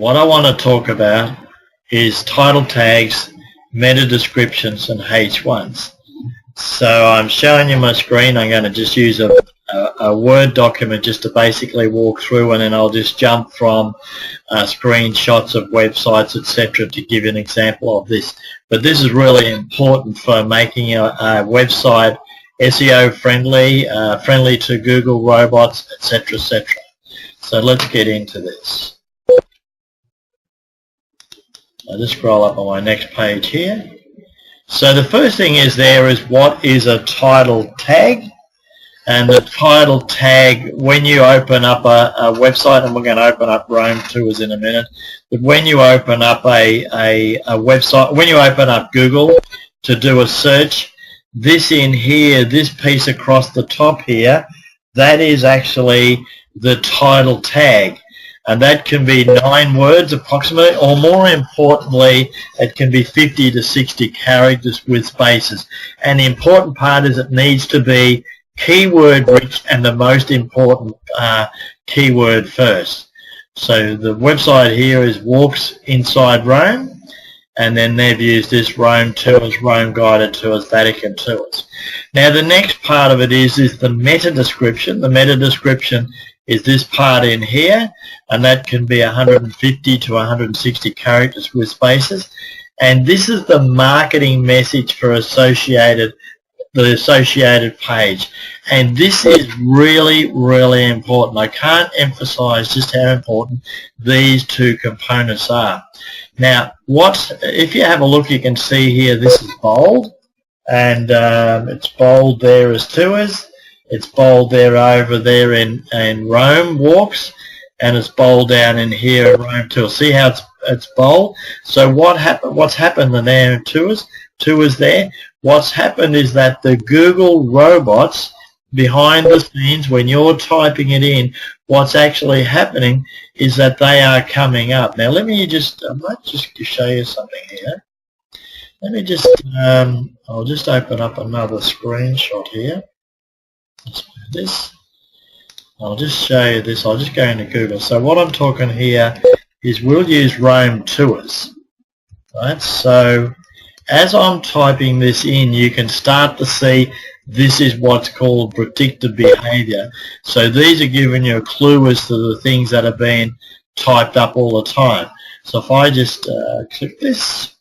what I want to talk about is title tags, meta descriptions, and H1s. So I'm showing you my screen. I'm going to just use a Word document just to basically walk through, and then I'll just jump from screenshots of websites, etc., to give you an example of this. But this is really important for making a website SEO friendly, friendly to Google robots, etc., etc. So let's get into this. I'll just scroll up on my next page here. So the first thing is what is a title tag? And the title tag, when you open up a website, and we're going to open up Rome Tours in a minute, but when you open up a website, when you open up Google to do a search, this in here, this piece across the top here, that is actually the title tag. And that can be 9 words approximately, or more importantly, it can be 50 to 60 characters with spaces. And the important part is it needs to be keyword rich and the most important keyword first. So the website here is Walks Inside Rome, and then they've used this Rome Tours, Rome Guided Tours, Vatican Tours. Now the next part of it is the meta description. The meta description is this part in here, and that can be 150 to 160 characters with spaces. And this is the marketing message for the associated page. And this is really, really important. I can't emphasize just how important these two components are. Now, if you have a look, you can see here this is bold, and it's bold there as tours. It's bold there over there in Rome Walks, and it's bold down in here in Rome Tours. See how it's bold? So what's happened there in tours there? What's happened is that the Google robots behind the scenes, when you're typing it in, what's actually happening is that they are coming up. Now I might just show you something here. Let me just, I'll just open up another screenshot here. Let's do this. I'll just show you this. I'll just go into Google. So what I'm talking here is we'll use Rome Tours. Right? So as I'm typing this in, you can start to see this is what's called predictive behavior. So these are giving you a clue as to the things that are being typed up all the time. So if I just click this.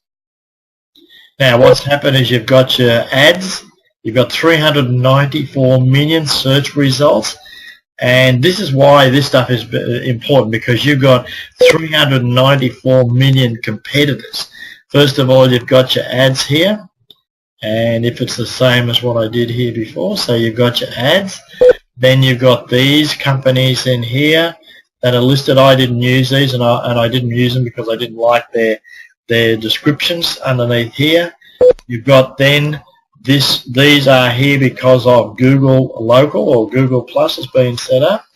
Now what's happened is you've got your ads. You've got 394 million search results, and this is why this stuff is important, because you've got 394 million competitors. First of all, you've got your ads here, and if it's the same as what I did here before, so you've got your ads, then you've got these companies in here that are listed. I didn't use these, and I didn't use them because I didn't like their descriptions underneath here. You've got then these are here because of Google Local or Google Plus has been set up.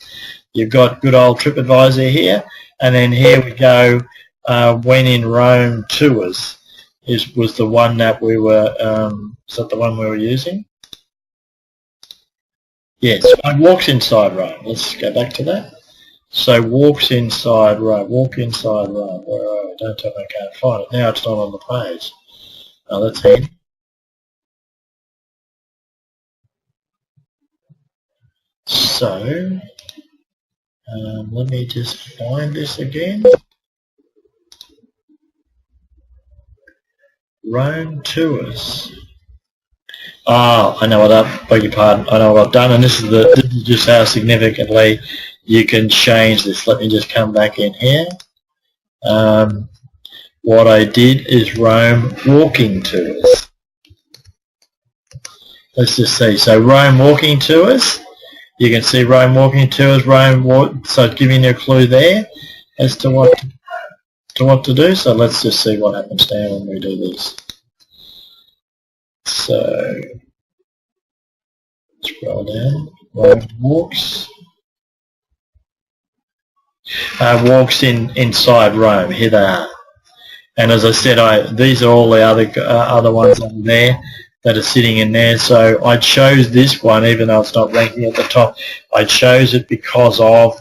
You've got good old TripAdvisor here, and then here we go. When in Rome Tours was the one that we were. Is that the one we were using? Yes, Walks Inside Rome. Let's go back to that. So Walks Inside Rome. Walk Inside Rome. Where are we? Don't tell me I can't find it. Now it's not on the page. Oh, that's it. So let me just find this again. Rome Tours. Oh, I know what beg your pardon. I know what I've done, and this is just how significantly you can change this. Let me just come back in here. What I did is Rome Walking Tours. Let's just see. So Rome Walking Tours. You can see Rome Walking Tours, so it's giving you a clue there as to what to do. So let's just see what happens now when we do this. So scroll down. Rome Walks. Walks inside Rome. Here they are. And as I said, these are all the other ones over there that are sitting in there. So I chose this one, even though it's not ranking at the top. I chose it because of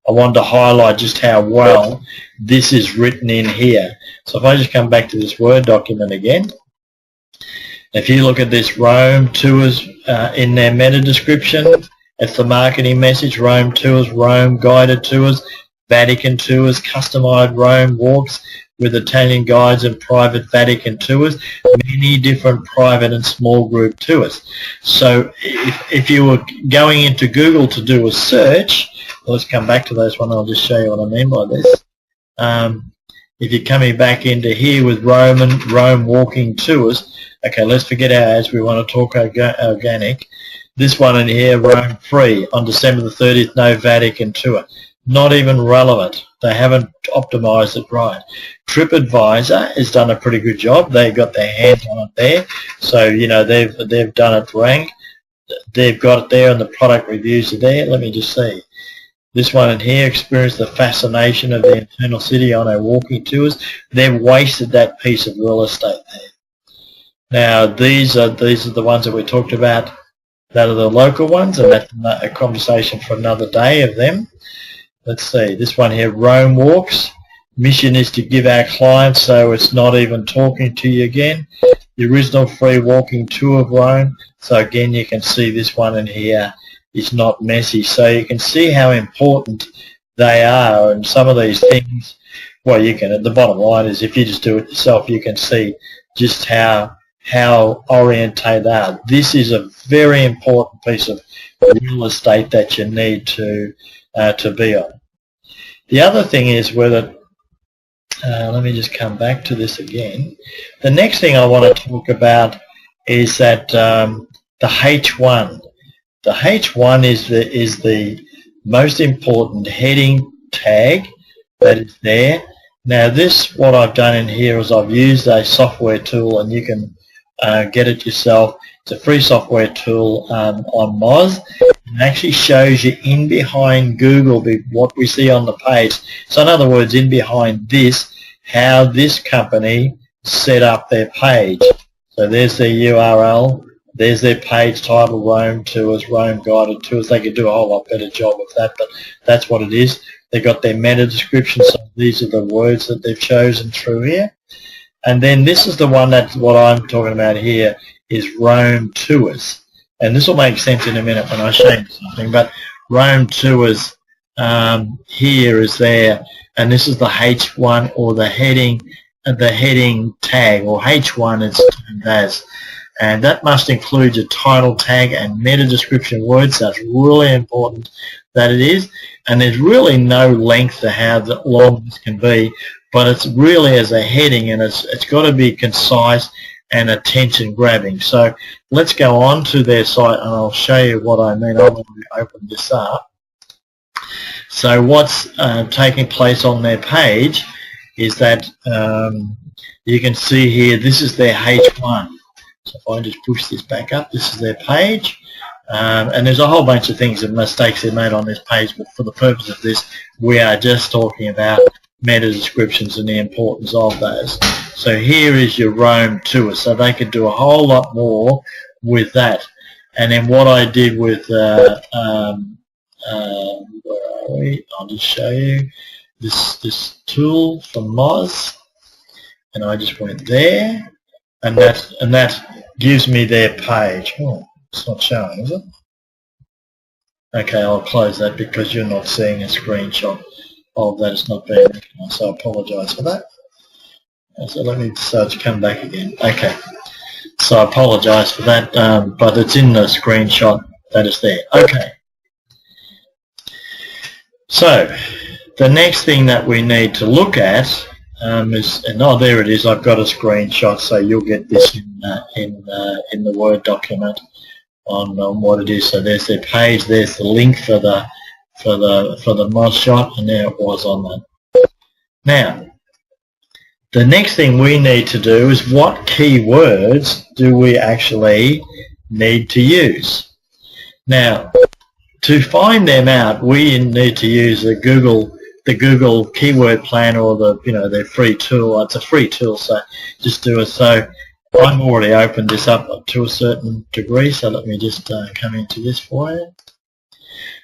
I wanted to highlight just how well this is written in here. So if I just come back to this Word document again, if you look at this Rome Tours in their meta description, it's the marketing message: Rome Tours, Rome guided tours, Vatican tours, customized Rome walks with Italian guides and private Vatican tours, many different private and small group tours. So if you were going into Google to do a search, let's come back to this one, I'll just show you what I mean by this. If you're coming back into here with Rome walking tours, okay, let's forget our ads, we want to talk organic. This one in here, Rome free, on December the 30th, no Vatican tour. Not even relevant. They haven't optimized it right. TripAdvisor has done a pretty good job. They've got their hands on it there. So, you know, they've done it rank. They've got it there and the product reviews are there. Let me just see. This one in here, experience the fascination of the internal city on our walking tours. They've wasted that piece of real estate there. Now, these are the ones that we talked about that are the local ones, and that's a conversation for another day of them. Let's see, this one here, Rome Walks. Mission is to give our clients, so it's not even talking to you again, the original free walking tour of Rome. So again, you can see this one in here is not messy. So you can see how important they are, and some of these things, well, you can, the bottom line is if you just do it yourself, you can see just how oriented they are. This is a very important piece of real estate that you need to be on. The other thing is whether, let me just come back to this again. The next thing I want to talk about is that the H1. The H1 is the most important heading tag that is there. Now this, what I've done in here is I've used a software tool, and you can get it yourself. It's a free software tool on Moz. It actually shows you in behind Google what we see on the page. So in other words, in behind this, how this company set up their page. So there's their URL, there's their page title, Rome Tours, Rome Guided Tours. They could do a whole lot better job of that, but that's what it is. They've got their meta description, so these are the words that they've chosen through here. And then this is the one that's what I'm talking about here, is Rome Tours. And this will make sense in a minute when I show you something, but Rome Tours here is there, and this is the H1 or the heading tag, or H1 it's termed as. And that must include your title tag and meta description words. That's really important that it is. And there's really no length to how long this can be, but it's really as a heading, and it's got to be concise and attention grabbing. So let's go on to their site and I'll show you what I mean. I'll open this up. So what's taking place on their page is that you can see here, this is their H1. So if I just push this back up, this is their page. And there's a whole bunch of things and mistakes they've made on this page, but for the purpose of this, we are just talking about meta descriptions and the importance of those. So here is your Rome Tour. So they could do a whole lot more with that. And then what I did with, where are we? I'll just show you this tool from Moz, and I just went there, and that gives me their page. Oh, it's not showing, is it? Okay, I'll close that because you're not seeing a screenshot of that. It's not being recognized, so I apologize for that. So let me decide to come back again. Okay, so I apologize for that, but it's in the screenshot that is there. Okay, so the next thing that we need to look at is, and oh, there it is. I've got a screenshot, so you'll get this in the Word document on what it is. So there's their page. There's the link for the Moz shot, and there it was on that. Now, the next thing we need to do is what keywords do we actually need to use? Now, to find them out, we need to use the Google Keyword Planner, or their free tool. It's a free tool, so just do it. So I've already opened this up to a certain degree, so let me just come into this for you.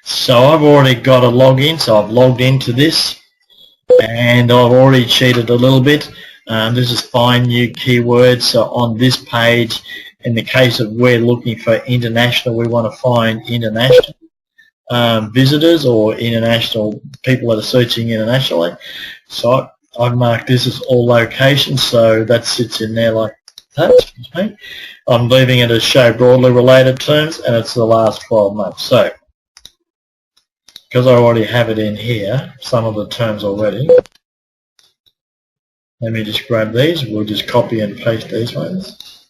So I've already got a login, so I've logged into this, and I've already cheated a little bit. This is find new keywords. So on this page, in the case of we're looking for international, we want to find international visitors or international people that are searching internationally. So I've marked this as all locations, so that sits in there like that. Excuse me. I'm leaving it as show broadly related terms, and it's the last 12 months. So because I already have it in here, some of the terms already, let me just grab these. We'll just copy and paste these ones.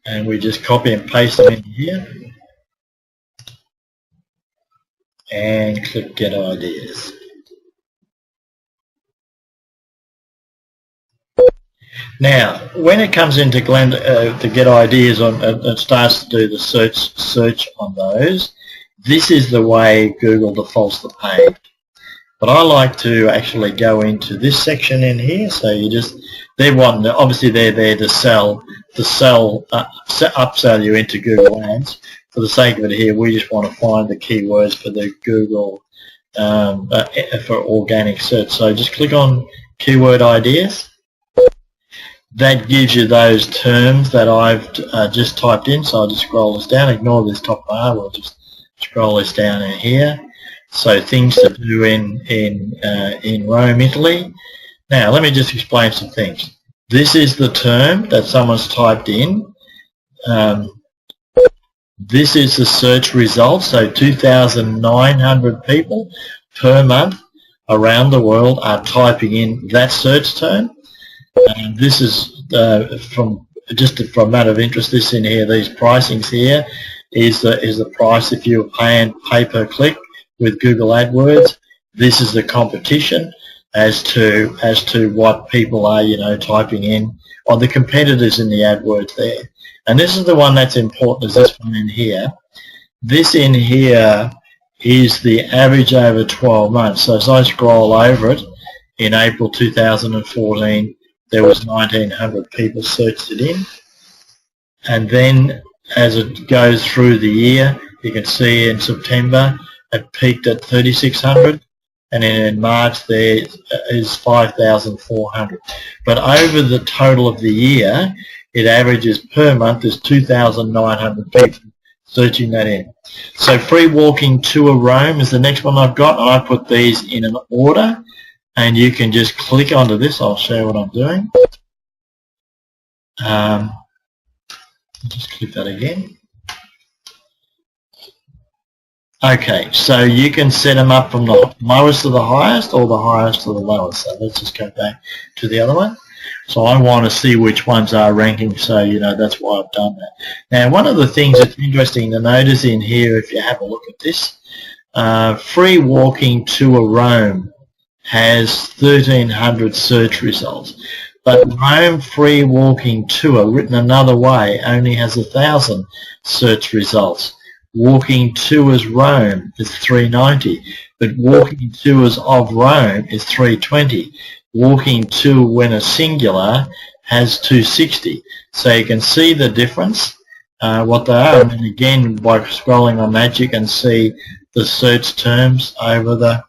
And we just copy and paste them in here. And click Get Ideas. Now, when it comes into to Get Ideas, it starts to do the search on those. This is the way Google defaults the page. But I like to actually go into this section in here. So you just, obviously they're there to upsell you into Google Ads. For the sake of it here, we just want to find the keywords for the Google for organic search. So just click on Keyword Ideas. That gives you those terms that I've just typed in. So I'll just scroll this down. Ignore this top bar. We'll just scroll this down in here. So things to do in Rome, Italy. Now let me just explain some things. This is the term that someone's typed in. This is the search results. So 2,900 people per month around the world are typing in that search term. And this is from matter of interest. This in here, these pricings here is the price if you're paying pay per click with Google AdWords. This is the competition as to what people are typing in, or the competitors in the AdWords there. And this is the one that's important, is this one in here. This in here is the average over 12 months. So as I scroll over it, in April 2014 there was 1,900 people searched it in. And then as it goes through the year, you can see in September it peaked at 3,600, and then in March there is 5,400. But over the total of the year, it averages per month is 2,900 people searching that in. So Free Walking Tour Rome is the next one I've got, and I put these in an order, and you can just click onto this. I'll show you what I'm doing. Just click that again. Okay, so you can set them up from the lowest to the highest or the highest to the lowest. So let's just go back to the other one. So I want to see which ones are ranking, so that's why I've done that. Now, one of the things that's interesting to notice in here, if you have a look at this, Free Walking Tour Rome has 1,300 search results, but Rome Free Walking Tour, written another way, only has 1,000 search results. Walking Tours Rome is 390, but Walking Tours of Rome is 320. Walking Tour, when a singular, has 260. So you can see the difference, what they are. And again, by scrolling on that, you can see the search terms over the,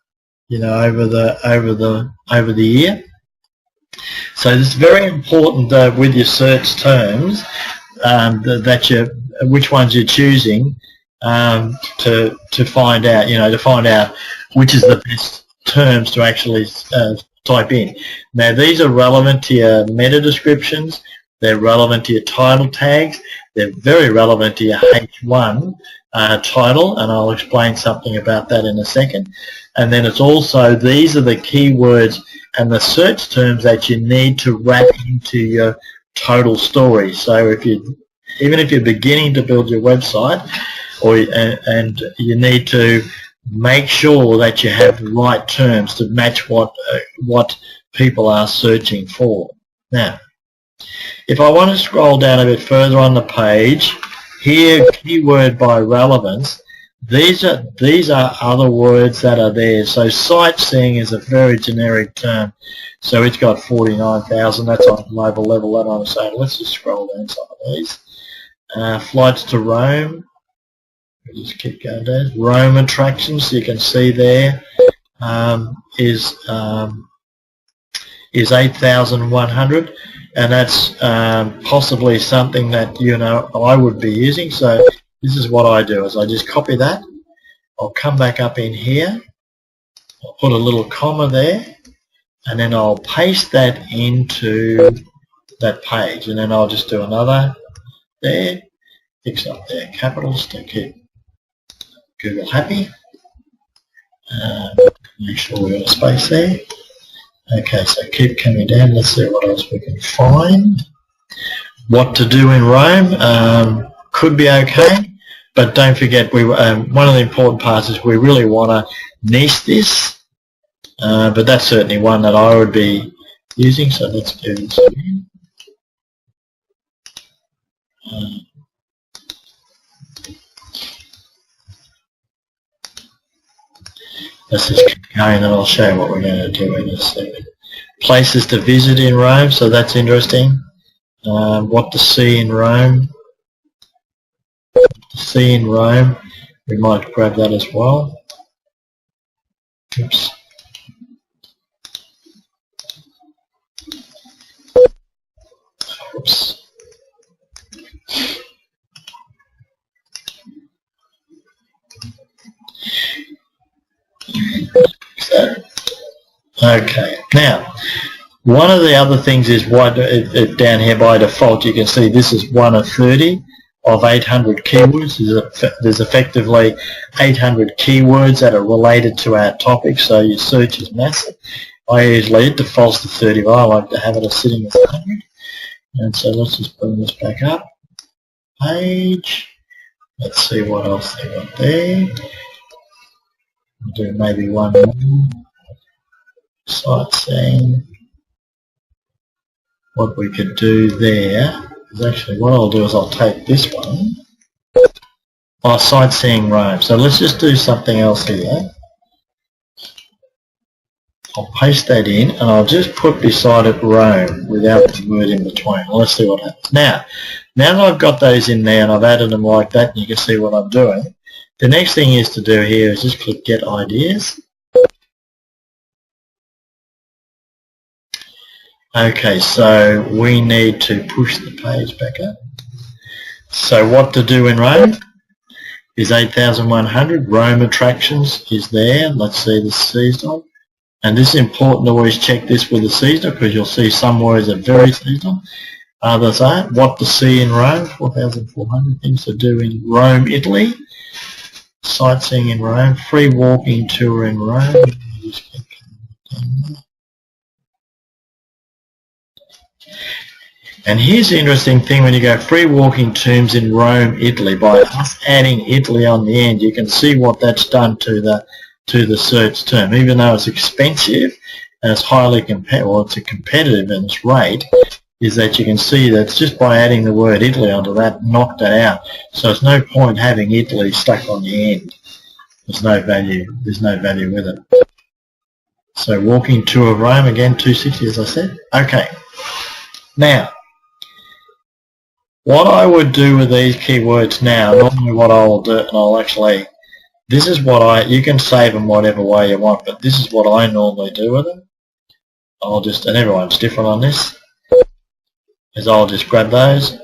over the year. So it's very important with your search terms which ones you're choosing to find out, which is the best terms to actually type in. Now these are relevant to your meta descriptions, they're relevant to your title tags, they're very relevant to your H1 title, and I'll explain something about that in a second. And then it's also, these are the keywords and the search terms that you need to wrap into your total story. So even if you're beginning to build your website, and you need to make sure that you have the right terms to match what people are searching for. Now, if I want to scroll down a bit further on the page, here, keyword by relevance, these are other words that are there. So sightseeing is a very generic term. So it's got 49,000. That's on global level that I'm saying. Let's just scroll down some of these. Flights to Rome. Just keep going down. Rome attractions, you can see there is 8,100, and that's possibly something that I would be using. So this is what I do: is I just copy that. I'll come back up in here. I'll put a little comma there, and then I'll paste that into that page, and then I'll just do another there. Fix up their capitals to keep Google happy. Make sure we got a space there. Okay, so keep coming down. Let's see what else we can find. What to do in Rome could be okay, but don't forget one of the important parts is we really want to niche this, but that's certainly one that I would be using. So let's do this again. Let's just keep going and I'll show you what we're going to do in a second. Places to visit in Rome, so that's interesting. What to see in Rome. What to see in Rome. We might grab that as well. Oops. Oops. Okay, now one of the other things is down here by default you can see this is 1 of 30 of 800 keywords. There's effectively 800 keywords that are related to our topic, so your search is massive. It defaults to 30, but I like to have it as sitting as 100. And so let's just bring this back up. Page. Let's see what else they got there. We'll do maybe one more. Sightseeing. What we could do there is actually what I'll do is I'll take this one. Sightseeing Rome. So let's just do something else here. I'll paste that in and I'll just put beside it Rome without the word in between. Let's see what happens. Now that I've got those in there and I've added them like that, and you can see what I'm doing, the next thing is to do here is just click Get Ideas. Okay, so we need to push the page back up. So what to do in Rome is 8,100. Rome attractions is there. Let's see the seasonal. And this is important to always check this with the seasonal because you'll see some words are very seasonal. Others aren't. What to see in Rome, 4,400 things to do in Rome, Italy. Sightseeing in Rome. Free walking tour in Rome. And here's the interesting thing: when you go free walking tombs in Rome, Italy, by us adding Italy on the end, you can see what that's done to the search term. Even though it's expensive and it's highly it's a competitive in its rate, is that you can see that it's just by adding the word Italy onto that, knocked it out. So there's no point having Italy stuck on the end. There's no value. There's no value with it. So walking tour of Rome again, 260 as I said. Okay. Now, what I would do with these keywords now, normally what I will do, and I'll actually, this is what you can save them whatever way you want, but this is what I normally do with them. And everyone's different on this, is I'll just grab those,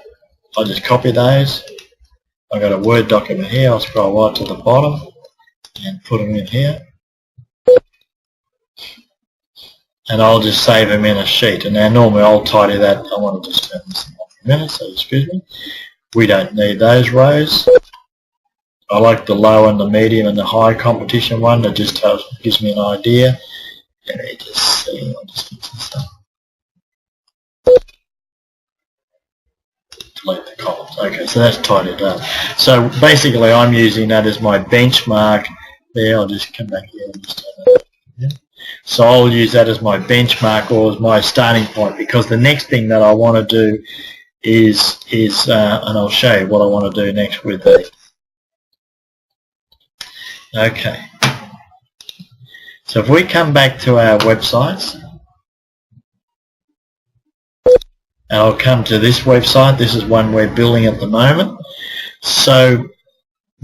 I'll just copy those. I've got a Word document here, I'll scroll right to the bottom and put them in here. And I'll just save them in a sheet. And now normally I'll tidy that. I want to just turn this off for a minute, so excuse me. We don't need those rows. I like the low and the medium and the high competition one. That just gives me an idea. Let me just see. I'll just fix this up. Delete the columns. Okay, so that's tidied up. So basically I'm using that as my benchmark there. I'll just come back here and just turn that up. Yeah. So I'll use that as my benchmark or as my starting point, because the next thing that I want to do is and I'll show you what I want to do next with these. Okay. So if we come back to our websites, and I'll come to this website. This is one we're building at the moment. So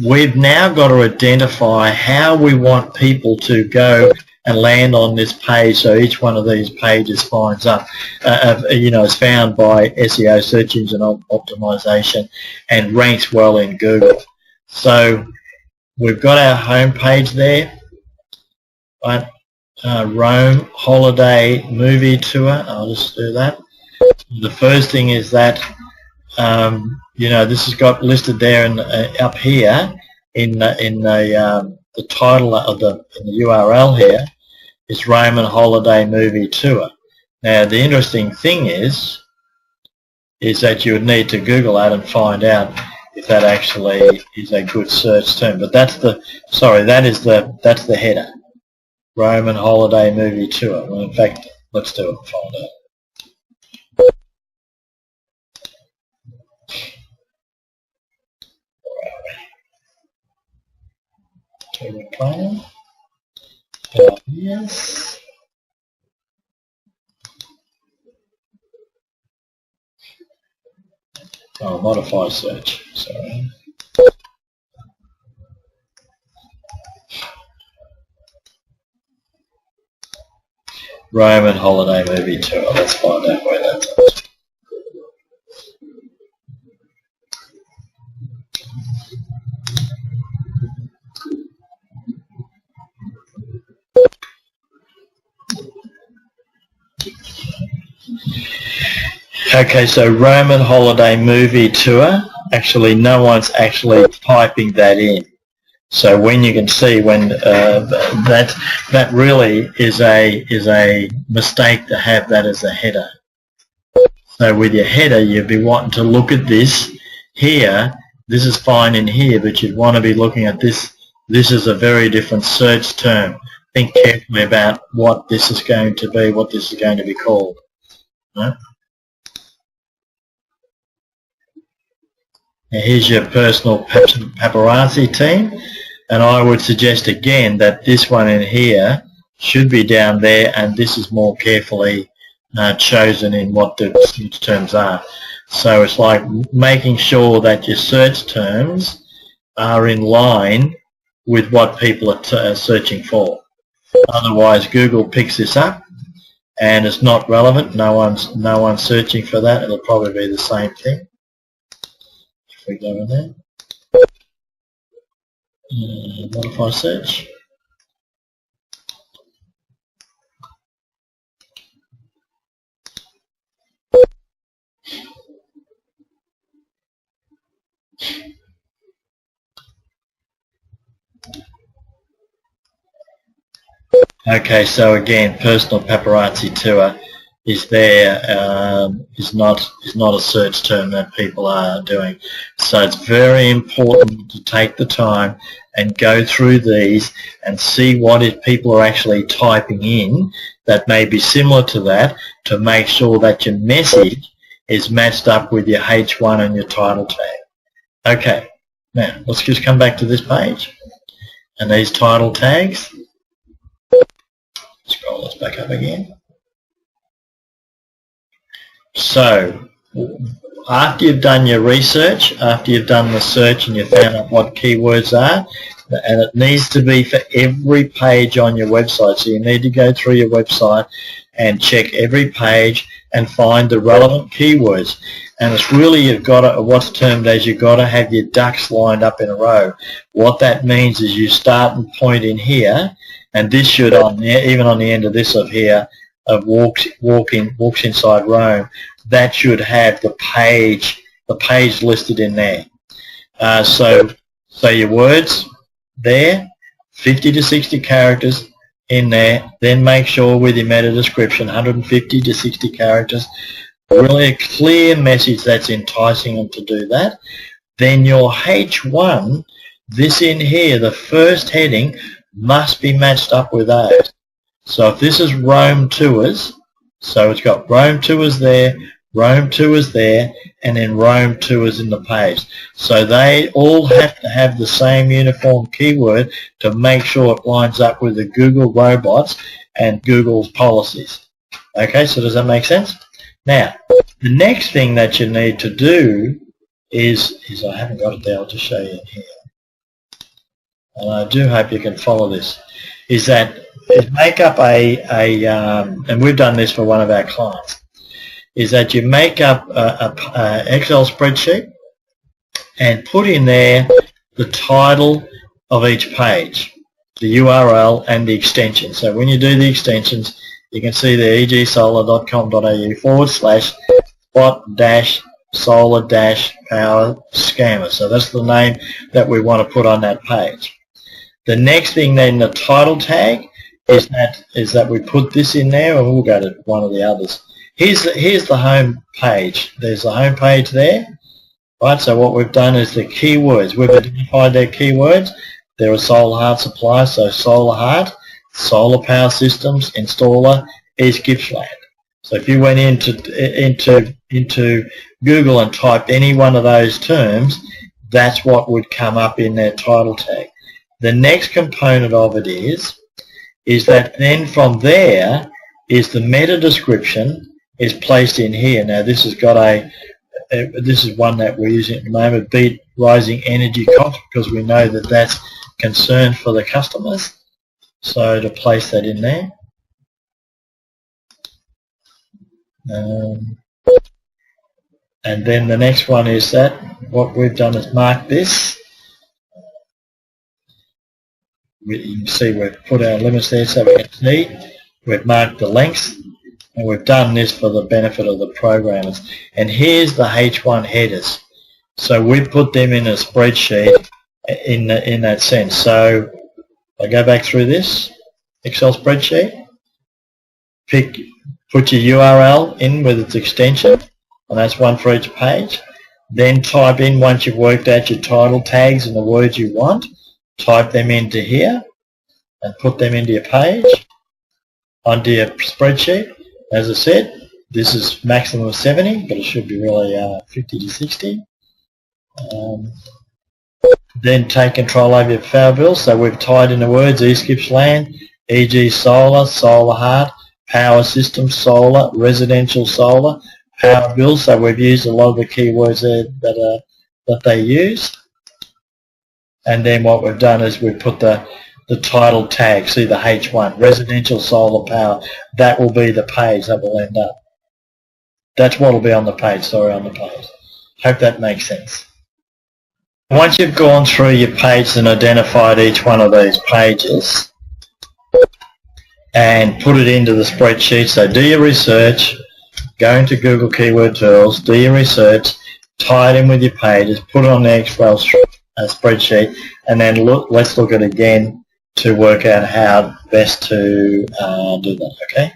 we've now got to identify how we want people to go and land on this page, so each one of these pages finds up, is found by SEO, search engine optimization, and ranks well in Google. So we've got our home page there, right? Rome holiday movie tour. I'll just do that. The first thing is that this has got listed there up here in the title of the URL here is Roman holiday movie tour. Now the interesting thing is that you would need to Google that and find out if that actually is a good search term. But that's the header. Roman holiday movie tour. Well, in fact, let's do it and find out. Favorite plan. Yes. Oh, modify search. Sorry. Roman holiday movie tour. Let's find out where that's at. Okay, so Roman holiday movie tour. Actually, no one's actually typing that in. So when you can see when that really is a mistake to have that as a header. So with your header, you'd be wanting to look at this here. This is fine in here, but you'd want to be looking at this. This is a very different search term. Think carefully about what this is going to be, what this is going to be called. Right? Now here's your personal paparazzi team, and I would suggest again that this one in here should be down there, and this is more carefully chosen in what the search terms are. So it's like making sure that your search terms are in line with what people are searching for. Otherwise, Google picks this up, and it's not relevant. No one's searching for that. It'll probably be the same thing. If we go in there, modify search. Okay, so again, personal paparazzi tour is there, is not a search term that people are doing. So it's very important to take the time and go through these and see what people are actually typing in that may be similar to that, to make sure that your message is matched up with your H1 and your title tag. Okay, now let's just come back to this page and these title tags. Scroll this back up again. So after you've done your research, after you've done the search and you've found out what keywords are, and it needs to be for every page on your website, so you need to go through your website and check every page and find the relevant keywords. And it's really, you've got to, what's termed as, you've got to have your ducks lined up in a row. What that means is you start and point in here, and this should, even on the end of this of here, of walks inside Rome, that should have the page listed in there. So your words there, 50 to 60 characters in there. Then make sure with your meta description, 150 to 60 characters. Really a clear message that's enticing them to do that. Then your H1, this in here, the first heading, must be matched up with those. So if this is Rome Tours, so it's got Rome Tours there, Rome Tours there, and then Rome Tours in the page. So they all have to have the same uniform keyword to make sure it lines up with the Google robots and Google's policies. Okay, so does that make sense? Now, the next thing that you need to do is I haven't got it there, I'll just show you here. and I do hope you can follow this, is make up and we've done this for one of our clients, is that you make up a Excel spreadsheet and put in there the title of each page, the URL and the extension. So when you do the extensions, you can see there egsolar.com.au/spot-solar-power scanner. So that's the name that we want to put on that page. The next thing then, the title tag, is that we put this in there, and we'll go to one of the others. Here's the home page. There's the home page there. Right, so what we've done is the keywords. We've identified their keywords. They're a Solar Heart supplier, so Solar Heart, Solar Power Systems, Installer, East Gippsland. So if you went into Google and typed any one of those terms, that's what would come up in their title tag. The next component of it is that then from there is the meta description is placed in here. Now this has got this is one that we're using at the moment, beat rising energy costs, because we know that that's concern for the customers. So to place that in there. And then the next one is that what we've done is mark this. You can see we've put our limits there so we can see. We've marked the lengths, and we've done this for the benefit of the programmers. And here's the H1 headers. So we put them in a spreadsheet in that sense. So I go back through this Excel spreadsheet, put your URL in with its extension, and that's one for each page. Then type in, once you've worked out your title tags and the words you want, type them into here and put them into your page, onto your spreadsheet. As I said, this is maximum of 70, but it should be really 50 to 60. Then take control over your power bill. So we've tied in the words East Gippsland, e.g. Solar, Solar Heart, Power Systems, Solar, Residential Solar, Power Bill. So we've used a lot of the keywords there that they use. And then what we've done is we've put the title tag, see the H1, Residential Solar Power. That will be the page that will end up. That's what will be on the page, sorry, on the page. Hope that makes sense. Once you've gone through your page and identified each one of these pages and put it into the spreadsheet, so do your research, go into Google Keyword Tools, do your research, tie it in with your pages, put it on the Excel spreadsheet, and then let's look at it again to work out how best to do that, okay?